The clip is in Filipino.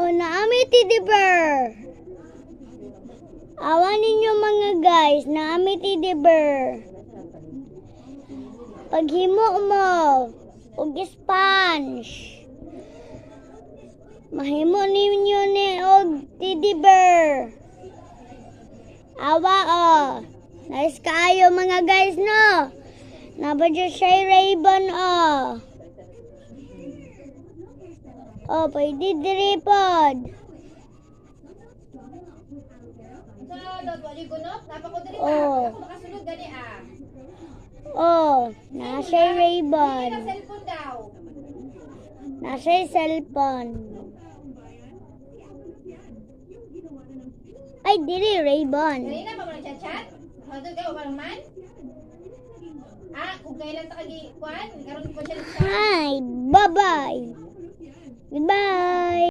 O, naami teddy bear. Awan ninyo mga guys, naami teddy bear. Paghimo mo og sponge, mahimo ninyo ni og teddy bear. Awa nice kaayo mga guys no. Nabadyo siya Ray-Ban pwede diri pod. Nasa Ray-Ban. Nasa cellphone. Ay, dili Ray-Ban. Dili na ba mo nag-chat? Madul kayo ba naman? Kung kailan ta kagi kuan, karon ko siya. Hi, bye-bye. Goodbye.